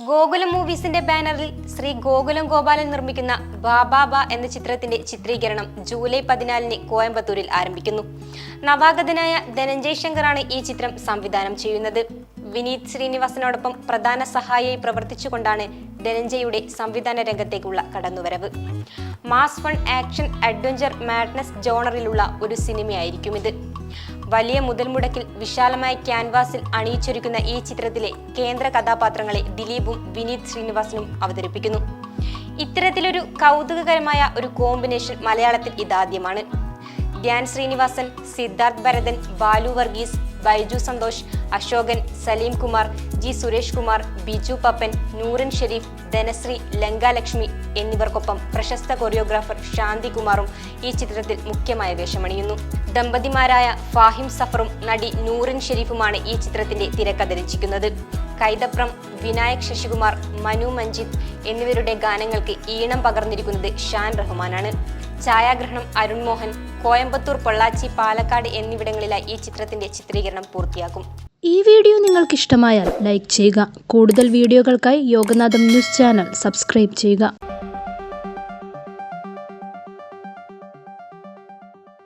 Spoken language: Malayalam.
ഗോകുലം മൂവീസിന്റെ ബാനറിൽ ശ്രീ ഗോകുലം ഗോപാലൻ നിർമ്മിക്കുന്ന ബാബാബ എന്ന ചിത്രത്തിന്റെ ചിത്രീകരണം ജൂലൈ 14-ന് കോയമ്പത്തൂരിൽ ആരംഭിക്കുന്നു. നവാഗതനായ ധനഞ്ജയ് ശങ്കറാണ് ഈ ചിത്രം സംവിധാനം ചെയ്യുന്നത്. വിനീത് ശ്രീനിവാസനോടൊപ്പം പ്രധാന സഹായിയായി പ്രവർത്തിച്ചുകൊണ്ടാണ് ധനഞ്ജയുടെ സംവിധാന രംഗത്തേക്കുള്ള കടന്നുവരവ്. Mass fun action adventure madness ജോണറിലുള്ള ഒരു സിനിമയായിരിക്കും ഇത്. വലിയ മുതൽമുടക്കിൽ വിശാലമായ ക്യാൻവാസിൽ അണിയിച്ചൊരുക്കുന്ന ഈ ചിത്രത്തിലെ കേന്ദ്ര കഥാപാത്രങ്ങളെ ദിലീപും വിനീത് ശ്രീനിവാസനും അവതരിപ്പിക്കുന്നു. ഇത്തരത്തിലൊരു കൗതുകകരമായ ഒരു കോമ്പിനേഷൻ മലയാളത്തിൽ ഇതാദ്യമാണ്. ധ്യാൻ ശ്രീനിവാസൻ, സിദ്ധാർത്ഥ് ഭരതൻ, ബാലു വർഗീസ്, ബൈജു സന്തോഷ്, അശോകൻ, സലീം കുമാർ, ജി സുരേഷ് കുമാർ, ബിജു പപ്പൻ, നൂറിൻ ഷെരീഫ്, ധനശ്രീ, ലങ്കാലക്ഷ്മി എന്നിവർക്കൊപ്പം പ്രശസ്ത കൊറിയോഗ്രാഫർ ശാന്തി കുമാറും ഈ ചിത്രത്തിൽ മുഖ്യമായ വേഷമണിയുന്നു. ദമ്പതിമാരായ ഫാഹിം സഫറും നടി നൂറിൻ ഷെരീഫുമാണ് ഈ ചിത്രത്തിന്റെ തിരക്കഥ രചിക്കുന്നത്. കൈതപ്രം, വിനായക് ശശികുമാർ, മനു മഞ്ജിത്ത് എന്നിവരുടെ ഗാനങ്ങൾക്ക് ഈണം പകർന്നിരിക്കുന്നത് ഷാൻ റഹ്മാനാണ്. ഛായാഗ്രഹണം അരുൺ മോഹൻ. കോയമ്പത്തൂർ, പൊള്ളാച്ചി, പാലക്കാട് എന്നിവിടങ്ങളിലായി ഈ ചിത്രത്തിന്റെ ചിത്രീകരണം പൂർത്തിയാക്കും. ഈ വീഡിയോ നിങ്ങൾക്ക് ഇഷ്ടമായാൽ ലൈക്ക് ചെയ്യുക. കൂടുതൽ വീഡിയോകൾക്കായി യോഗനാഥം ന്യൂസ് ചാനൽ സബ്സ്ക്രൈബ് ചെയ്യുക.